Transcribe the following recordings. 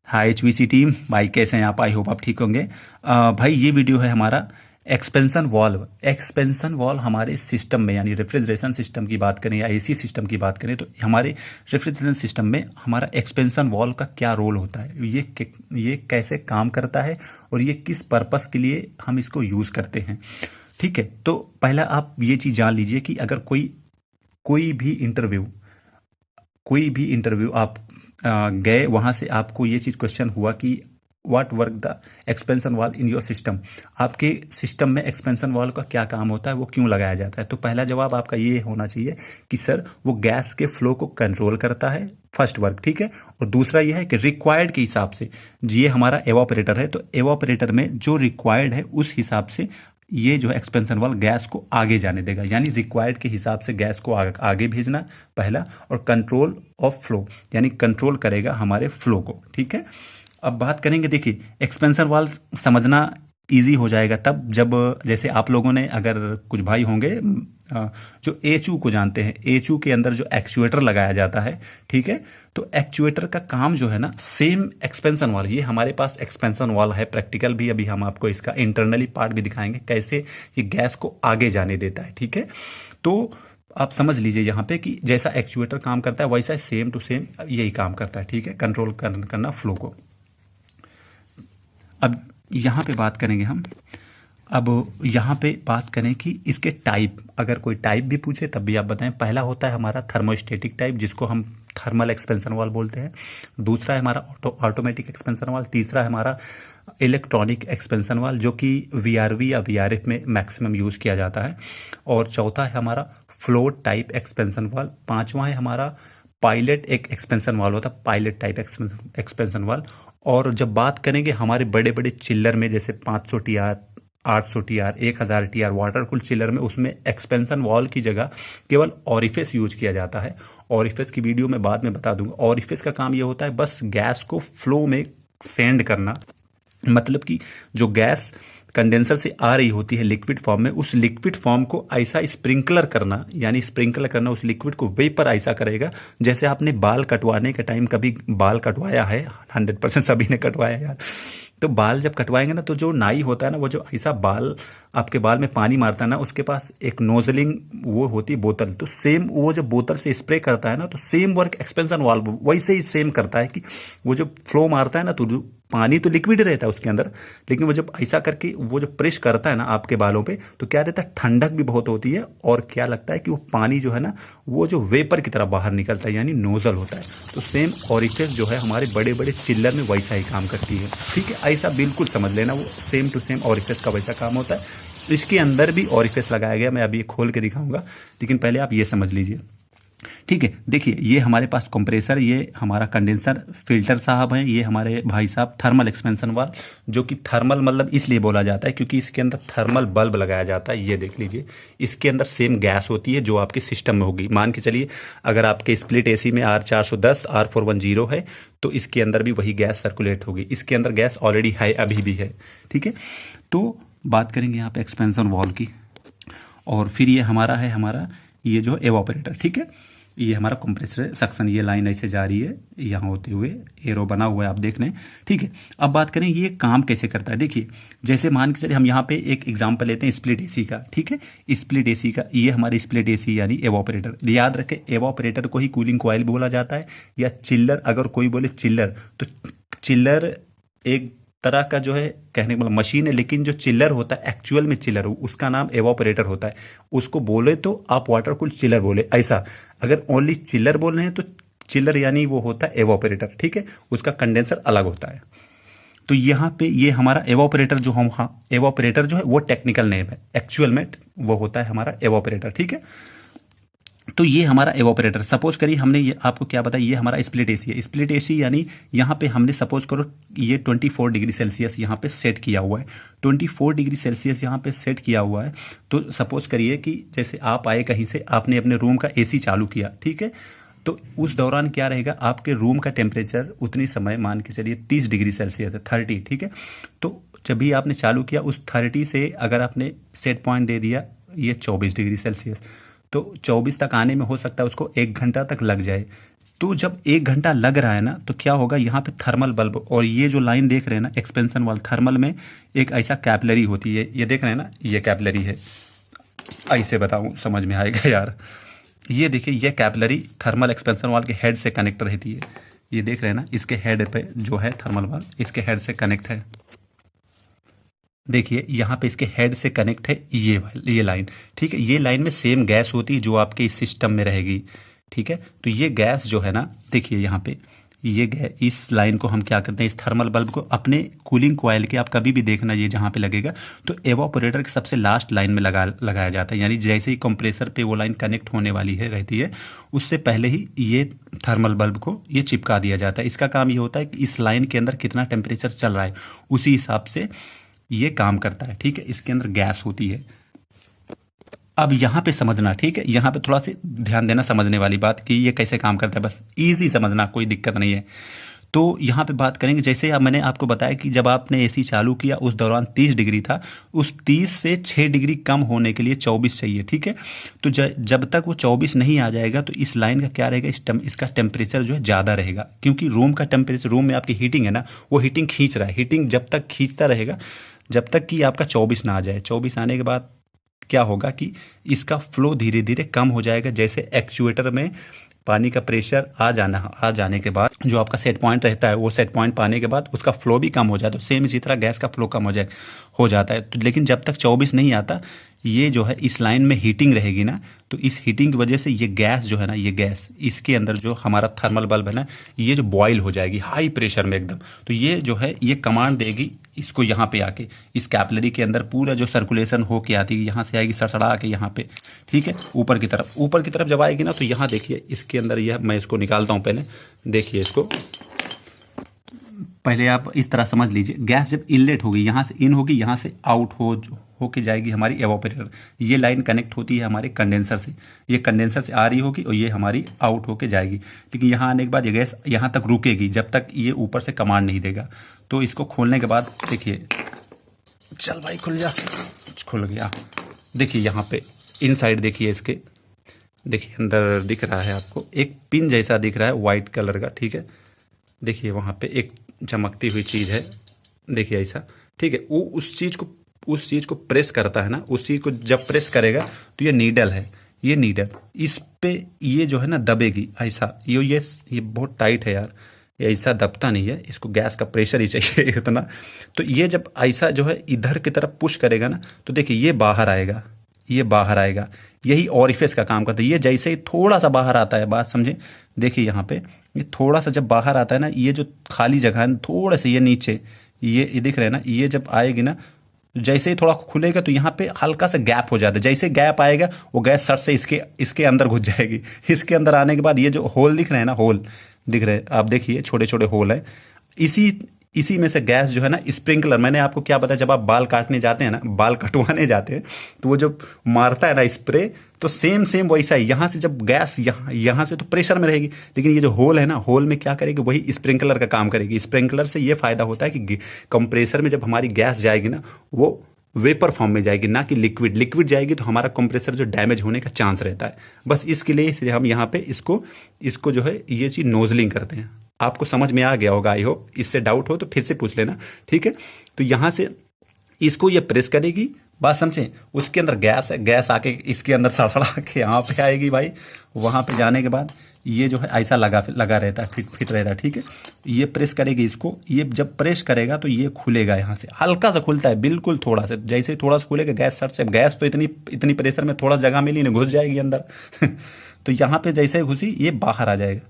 हाय HVC team भाई, कैसे हैं आप? आई होप आप ठीक होंगे। भाई ये वीडियो है हमारा एक्सपेंशन वाल्व। एक्सपेंशन वाल्व हमारे सिस्टम में, यानी रेफ्रिजरेशन सिस्टम की बात करें या एसी सिस्टम की बात करें, तो हमारे रेफ्रिजरेशन सिस्टम में हमारा एक्सपेंशन वाल्व का क्या रोल होता है, ये कैसे काम करता है और ये किस पर्पस के लिए हम इसको यूज़ करते हैं। ठीक है, तो पहला आप ये चीज़ जान लीजिए कि अगर कोई भी इंटरव्यू आप गए, वहाँ से आपको ये चीज़ क्वेश्चन हुआ कि what work the expansion valve in your system, आपके सिस्टम में एक्सपेंशन वाल्व का क्या काम होता है, वो क्यों लगाया जाता है, तो पहला जवाब आपका ये होना चाहिए कि सर वो गैस के फ्लो को कंट्रोल करता है, फर्स्ट वर्क। ठीक है, और दूसरा ये है कि रिक्वायर्ड के हिसाब से, ये हमारा एवापोरेटर है, तो एवापोरेटर में जो रिक्वायर्ड है उस हिसाब से ये जो एक्सपेंशन वाल्व गैस को आगे जाने देगा, यानी रिक्वायर्ड के हिसाब से गैस को आगे भेजना पहला, और कंट्रोल ऑफ फ्लो यानी कंट्रोल करेगा हमारे फ्लो को। ठीक है, अब बात करेंगे, देखिए एक्सपेंशन वाल्व समझना इजी हो जाएगा तब जब, जैसे आप लोगों ने, अगर कुछ भाई होंगे जो एचयू को जानते हैं, एचयू के अंदर जो एक्चुएटर लगाया जाता है, ठीक है, तो एक्चुएटर का काम जो है ना, सेम एक्सपेंशन वाल्व, ये हमारे पास एक्सपेंशन वाल्व है, प्रैक्टिकल भी अभी हम आपको इसका इंटरनली पार्ट भी दिखाएंगे कैसे ये गैस को आगे जाने देता है। ठीक है, तो आप समझ लीजिए यहाँ पे कि जैसा एक्चुएटर काम करता है वैसा सेम टू सेम यही काम करता है। ठीक है, कंट्रोल करना फ्लो को। अब यहाँ पे बात करेंगे हम, अब यहाँ पे बात करें कि इसके टाइप, अगर कोई टाइप भी पूछे तब भी आप बताएं। पहला होता है हमारा थर्मोस्टेटिक टाइप, जिसको हम थर्मल एक्सपेंशन वाल्व बोलते हैं। दूसरा है हमारा ऑटोमेटिक एक्सपेंशन वाल्व। तीसरा है हमारा इलेक्ट्रॉनिक एक्सपेंशन वाल्व, जो कि VRV या VRF में मैक्सिमम यूज़ किया जाता है। और चौथा है हमारा फ्लोट टाइप एक्सपेंशन वाल्व। पांचवा है हमारा पायलट एक एक्सपेंशन वाल्व होता है, पायलट टाइप एक्सपेंशन वाल्व। और जब बात करेंगे हमारे बड़े बड़े चिल्लर में, जैसे 500 TR, 800 TR, 1000 TR water cool chiller में, उसमें एक्सपेंशन वाल्व की जगह केवल ऑरिफिस यूज किया जाता है। ऑरिफिस की वीडियो में बाद में बता दूंगा। ऑरिफिस का काम ये होता है बस गैस को फ्लो में सेंड करना, मतलब कि जो गैस कंडेंसर से आ रही होती है लिक्विड फॉर्म में, उस लिक्विड फॉर्म को ऐसा स्प्रिंकलर करना, यानी स्प्रिंकलर करना उस लिक्विड को वेपर ऐसा करेगा, जैसे आपने बाल कटवाने के टाइम कभी बाल कटवाया है, 100% सभी ने कटवाया यार। तो बाल जब कटवाएंगे ना, तो जो नाई होता है ना, वो जो ऐसा बाल आपके बाल में पानी मारता है ना, उसके पास एक नोजलिंग वो होती है बोतल, तो सेम वो जब बोतल से स्प्रे करता है ना, तो सेम वर्क एक्सपेंशन वाल्व वैसे ही सेम करता है कि वो जो फ्लो मारता है ना, तो पानी तो लिक्विड रहता है उसके अंदर, लेकिन वो जब ऐसा करके वो जो प्रेस करता है ना आपके बालों पे, तो क्या रहता है, ठंडक भी बहुत होती है, और क्या लगता है कि वो पानी जो है ना, वो जो वेपर की तरह बाहर निकलता है, यानी नोजल होता है। तो सेम ऑरिफिस जो है हमारे बड़े बड़े चिल्लर में वैसा ही काम करती है। ठीक है, ऐसा बिल्कुल समझ लेना, वो सेम टू सेम ऑरिफिस का वैसा काम होता है। इसके अंदर भी ऑरिफिस लगाया गया, मैं अभी खोल के दिखाऊंगा, लेकिन पहले आप ये समझ लीजिए। ठीक है, देखिए ये हमारे पास कंप्रेसर, ये हमारा कंडेंसर फिल्टर साहब हैं, ये हमारे भाई साहब थर्मल एक्सपेंशन वाल्व, जो कि थर्मल मतलब इसलिए बोला जाता है क्योंकि इसके अंदर थर्मल बल्ब लगाया जाता है। ये देख लीजिए, इसके अंदर सेम गैस होती है जो आपके सिस्टम में होगी। मान के चलिए अगर आपके स्प्लिट एसी में R410 R410 है, तो इसके अंदर भी वही गैस सर्कुलेट होगी। इसके अंदर गैस ऑलरेडी है, अभी भी है। ठीक है, तो बात करेंगे यहाँ पे एक्सपेंशन वाल्व की, और फिर ये हमारा ये जो एवापोरेटर। ठीक है, ये हमारा कंप्रेसर है, सक्शन, ये लाइन ऐसे जा रही है यहाँ होते हुए, एरो बना हुआ है आप देख लें। ठीक है, अब बात करें ये काम कैसे करता है। देखिए जैसे मान के चलिए हम यहाँ पे एक एग्जांपल लेते हैं स्प्लिट एसी का। ठीक है, स्प्लिट एसी का, ये हमारी स्प्लिट एसी यानी एवापोरेटर। याद रखें, एवापोरेटर को ही कूलिंग कॉइल बोला जाता है, या चिल्लर, अगर कोई बोले चिल्लर, तो चिल्लर एक तरह का जो है कहने का मतलब मशीन है, लेकिन जो चिल्लर होता है एक्चुअल में चिल्लर हो, उसका नाम एवापोरेटर होता है। उसको बोले तो आप वाटर कूल चिल्लर बोले, ऐसा। अगर ओनली चिल्लर बोल रहे हैं तो चिल्लर यानी वो होता है एवापोरेटर। ठीक है, उसका कंडेंसर अलग होता है। तो यहाँ पे ये हमारा एवापोरेटर जो हम, हाँ एवापोरेटर जो है वो टेक्निकल नेम है, एक्चुअल में वो होता है हमारा एवापोरेटर। ठीक है, तो ये हमारा एवापोरेटर, सपोज करिए हमने ये आपको क्या बताया, ये हमारा स्प्लिट एसी है। स्प्लिट एसी यानी यहाँ पे हमने सपोज करो ये 24 डिग्री सेल्सियस यहाँ पे सेट किया हुआ है। 24 डिग्री सेल्सियस यहाँ पे सेट किया हुआ है, तो सपोज करिए कि जैसे आप आए कहीं से, आपने अपने रूम का एसी चालू किया। ठीक है, तो उस दौरान क्या रहेगा, आपके रूम का टेम्परेचर उतनी समय मान के चलिए 30 डिग्री सेल्सियस है, 30। ठीक है, तो जब भी आपने चालू किया, उस 30 से अगर आपने सेट पॉइंट दे दिया ये 24 डिग्री सेल्सियस, तो 24 तक आने में हो सकता है उसको 1 घंटा तक लग जाए। तो जब 1 घंटा लग रहा है ना तो क्या होगा, यहाँ पे थर्मल बल्ब और ये जो लाइन देख रहे हैं ना एक्सपेंशन वाल, थर्मल में एक ऐसा कैपलरी होती है, ये देख रहे हैं ना, ये कैपलरी है। ऐसे बताऊं समझ में आएगा यार। ये देखिए, ये कैपलरी थर्मल एक्सपेंशन वाल के हेड से कनेक्ट रहती है। ये देख रहे हैं ना, इसके हेड पे जो है थर्मल वाल, इसके हेड से कनेक्ट है। देखिए यहाँ पे इसके हेड से कनेक्ट है ये लाइन, ठीक है। ये लाइन में सेम गैस होती है जो आपके इस सिस्टम में रहेगी, ठीक है। तो ये गैस जो है ना, देखिए यहाँ पे ये गैस, इस लाइन को हम क्या करते हैं, इस थर्मल बल्ब को अपने कूलिंग कॉइल के, आप कभी भी देखना ये जहाँ पे लगेगा तो एवापोरेटर के सबसे लास्ट लाइन में लगाया जाता है। यानी जैसे ही कंप्रेसर पे वो लाइन कनेक्ट होने वाली है रहती है, उससे पहले ही ये थर्मल बल्ब को ये चिपका दिया जाता है। इसका काम ये होता है कि इस लाइन के अंदर कितना टेम्परेचर चल रहा है उसी हिसाब से ये काम करता है, ठीक है। इसके अंदर गैस होती है। अब यहाँ पे समझना, ठीक है, यहाँ पे थोड़ा सा ध्यान देना समझने वाली बात कि ये कैसे काम करता है, बस इजी समझना, कोई दिक्कत नहीं है। तो यहाँ पे बात करेंगे, जैसे अब मैंने आपको बताया कि जब आपने एसी चालू किया उस दौरान 30 डिग्री था, उस 30 से 6 डिग्री कम होने के लिए 24 चाहिए, ठीक है। तो जब तक वो 24 नहीं आ जाएगा तो इस लाइन का क्या रहेगा, इसका टेम्परेचर जो है ज़्यादा रहेगा, क्योंकि रूम का टेम्परेचर, रूम में आपकी हीटिंग है ना, वो हीटिंग खींच रहा है। हीटिंग जब तक खींचता रहेगा जब तक कि आपका 24 ना आ जाए। 24 आने के बाद क्या होगा कि इसका फ्लो धीरे धीरे कम हो जाएगा। जैसे एक्चुएटर में पानी का प्रेशर आ जाने के बाद जो आपका सेट पॉइंट रहता है, वो सेट पॉइंट पाने के बाद उसका फ्लो भी कम हो जाता है। तो सेम इसी तरह गैस का फ्लो कम हो जाता है। तो लेकिन जब तक 24 नहीं आता, ये जो है इस लाइन में हीटिंग रहेगी ना, तो इस हीटिंग की वजह से ये गैस जो है ना, ये गैस इसके अंदर जो हमारा थर्मल बल्ब है ना, ये जो बॉयल हो जाएगी हाई प्रेशर में एकदम। तो ये जो है ये कमांड देगी इसको, यहाँ पे आके इस कैपलरी के अंदर पूरा जो सर्कुलेशन हो के आती है, यहाँ से आएगी सड़सड़ा के यहाँ पे, ठीक है, ऊपर की तरफ जब आएगी ना, तो यहाँ देखिए इसके अंदर यह, मैं इसको निकालता हूँ पहले, देखिए इसको पहले आप इस तरह समझ लीजिए। गैस जब इनलेट होगी, यहाँ से इन होगी, यहाँ से आउट होके जाएगी हमारी एवापोरेटर। ये लाइन कनेक्ट होती है हमारे कंडेंसर से, ये कंडेंसर से आ रही होगी और ये हमारी आउट होके जाएगी। लेकिन यहाँ आने के बाद ये गैस यहाँ तक रुकेगी जब तक ये ऊपर से कमांड नहीं देगा। तो इसको खोलने के बाद देखिए, चल भाई खुल जा, खुल गया। देखिए यहाँ पे इनसाइड देखिए, इसके देखिए अंदर दिख रहा है आपको एक पिन जैसा दिख रहा है वाइट कलर का, ठीक है। देखिए वहाँ पे एक चमकती हुई चीज़ है, देखिए ऐसा, ठीक है। वो उस चीज़ को प्रेस करता है ना, उस चीज़ को जब प्रेस करेगा तो ये नीडल है, ये नीडल इस पे ये जो है ना दबेगी ऐसा। ये बहुत टाइट है यार, ये ऐसा दबता नहीं है, इसको गैस का प्रेशर ही चाहिए इतना। तो ये जब ऐसा जो है इधर की तरफ पुश करेगा ना, तो देखिए ये बाहर आएगा, ये बाहर आएगा। यही ऑरिफिस का काम करता है। ये जैसे ही थोड़ा सा बाहर आता है, बात समझे, देखिए यहाँ पे ये थोड़ा सा जब बाहर आता है ना, ये जो खाली जगह है थोड़ा सा ये नीचे, ये दिख रहे हैं ना, ये जब आएगी ना, जैसे ही थोड़ा खुलेगा तो यहाँ पे हल्का सा गैप हो जाता है। जैसे गैप आएगा वो गैस सट से इसके अंदर घुस जाएगी। इसके अंदर आने के बाद ये जो होल दिख रहे हैं ना, होल दिख रहे हैं आप, देखिए छोटे छोटे होल हैं। इसी में से गैस जो है ना, स्प्रिंकलर, मैंने आपको क्या बताया, जब आप बाल काटने जाते हैं ना, बाल कटवाने जाते हैं, तो वो जो मारता है ना स्प्रे, तो सेम वैसा ही यहाँ से जब गैस यहाँ से तो प्रेशर में रहेगी, लेकिन ये जो होल है ना, होल में क्या करेगी, वही स्प्रिंकलर का काम करेगी। स्प्रिंकलर से ये फायदा होता है कि कंप्रेसर में जब हमारी गैस जाएगी ना, वो वेपर फॉर्म में जाएगी, ना कि लिक्विड जाएगी, तो हमारा कंप्रेसर जो डैमेज होने का चांस रहता है। बस इसके लिए इसलिए हम यहाँ पे इसको जो है ये चीज़ नोजलिंग करते हैं। आपको समझ में आ गया होगा, आई होप। इससे डाउट हो तो फिर से पूछ लेना, ठीक है। तो यहाँ से इसको ये प्रेस करेगी, बात समझे। उसके अंदर गैस है, गैस आके इसके अंदर सड़सड़ा के यहाँ पे आएगी भाई। वहाँ पे जाने के बाद ये जो है ऐसा लगा रहता है, फिट रहता है, ठीक है। ये प्रेस करेगी इसको, ये जब प्रेस करेगा तो ये खुलेगा, यहाँ से हल्का सा खुलता है, बिल्कुल थोड़ा सा। जैसे थोड़ा सा खुलेगा गैस सट से, गैस तो इतनी प्रेशर में थोड़ा जगह मिली नहीं, घुस जाएगी अंदर तो यहाँ पे जैसे घुसी ये बाहर आ जाएगा।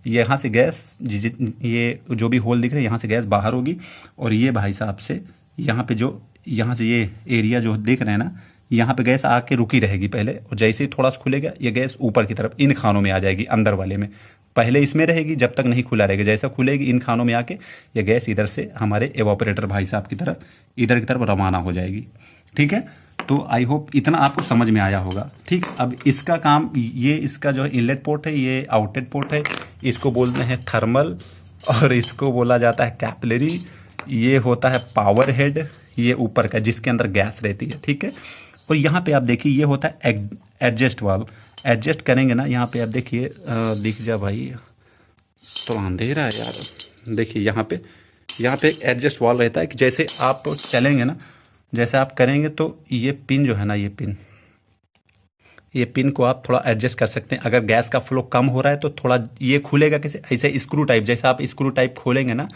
यहाँ से गैस, ये जो भी होल दिख रहे हैं, यहाँ से गैस बाहर होगी। और ये भाई साहब से यहाँ से ये एरिया जो देख रहे हैं ना, यहाँ पे गैस आके रुकी रहेगी पहले, और जैसे ही थोड़ा सा खुलेगा ये गैस ऊपर की तरफ इन खानों में आ जाएगी, अंदर वाले में। पहले इसमें रहेगी जब तक नहीं खुला रहेगा, जैसा खुलेगी इन खानों में आके ये गैस इधर से हमारे एवापोरेटर भाई साहब की तरफ, इधर की तरफ रवाना हो जाएगी, ठीक है। तो आई होप इतना आपको समझ में आया होगा, ठीक। अब इसका काम, ये इसका जो है इनलेट पोर्ट है, ये आउटलेट पोर्ट है, इसको बोलते हैं थर्मल, और इसको बोला जाता है कैपिलरी। ये होता है पावर हेड, ये ऊपर का जिसके अंदर गैस रहती है, ठीक है। और यहाँ पे आप देखिए ये होता है एडजस्ट वाल्व। एडजस्ट करेंगे ना, यहाँ पे आप देखिए, दिख जा भाई, तो अंधेरा है यार। देखिए यहाँ पे एक एडजस्ट वाल रहता है कि जैसे आप चलेंगे ना, जैसे आप करेंगे तो ये पिन जो है ना, ये पिन को आप थोड़ा एडजस्ट कर सकते हैं। अगर गैस का फ्लो कम हो रहा है तो थोड़ा ये खुलेगा कैसे, ऐसे स्क्रू टाइप, जैसे आप स्क्रू टाइप खोलेंगे ना,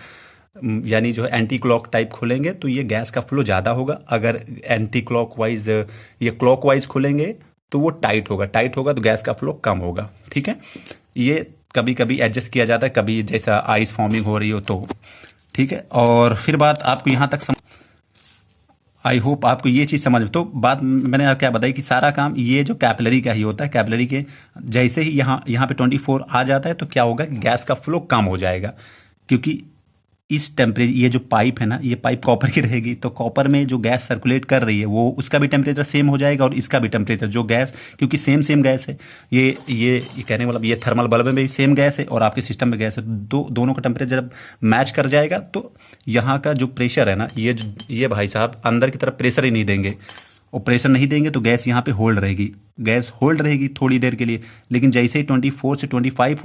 यानी जो है एंटी क्लॉक टाइप खोलेंगे तो ये गैस का फ्लो ज़्यादा होगा। अगर एंटी क्लॉक वाइज ये क्लॉक वाइज खोलेंगे तो वो टाइट होगा तो गैस का फ्लो कम होगा। ठीक है, ये कभी कभी एडजस्ट किया जाता है, कभी जैसा आइस फॉर्मिंग हो रही हो तो। ठीक है, और फिर बात आपको यहाँ तक आई होप आपको ये चीज़ समझ। तो बात मैंने क्या बताई कि सारा काम ये जो कैपिलरी का ही होता है। कैपिलरी के जैसे ही यहाँ पे 24 आ जाता है तो क्या होगा कि गैस का फ्लो कम हो जाएगा, क्योंकि इस टेम्परेचर, ये जो पाइप है ना, ये पाइप कॉपर की रहेगी, तो कॉपर में जो गैस सर्कुलेट कर रही है वो उसका भी टेम्परेचर सेम हो जाएगा और इसका भी टेम्परेचर, जो गैस, क्योंकि सेम गैस है, ये कहने मतलब ये थर्मल बल्ब में भी सेम गैस है और आपके सिस्टम में गैस है, दोनों का टेम्परेचर जब मैच कर जाएगा तो यहाँ का जो प्रेशर है ना, ये भाई साहब अंदर की तरफ प्रेशर ही नहीं देंगे, और प्रेशर नहीं देंगे तो गैस यहाँ पे होल्ड रहेगी, गैस होल्ड रहेगी थोड़ी देर के लिए। लेकिन जैसे ही 24 से 25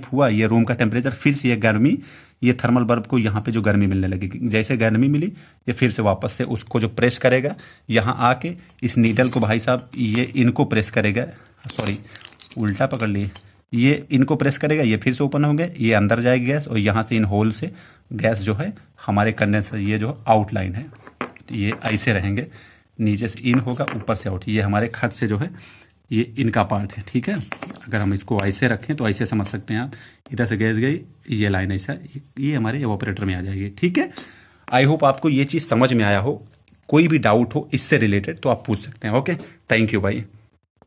हुआ ये रूम का टेम्परेचर, फिर से ये गर्मी, ये थर्मल बल्ब को यहाँ पे जो गर्मी मिलने लगेगी, जैसे गर्मी मिली ये फिर से वापस से उसको जो प्रेस करेगा, यहाँ आके इस नीडल को भाई साहब ये इनको प्रेस करेगा, सॉरी उल्टा पकड़ लिए, ये इनको प्रेस करेगा, ये फिर से ओपन होंगे, ये अंदर जाएगी गैस और यहाँ से इन होल से गैस जो है हमारे कंडेंसर, ये जो आउटलाइन है ये ऐसे रहेंगे, नीचे से इन होगा ऊपर से आउट, ये हमारे खट से जो है ये इनका पार्ट है। ठीक है, अगर हम इसको ऐसे रखें तो ऐसे समझ सकते हैं आप, इधर से गैस गई, ये लाइन ऐसा, ये हमारे एवापोरेटर में आ जाएगी। ठीक है, आई होप आपको ये चीज़ समझ में आया हो। कोई भी डाउट हो इससे रिलेटेड तो आप पूछ सकते हैं। ओके, थैंक यू भाई।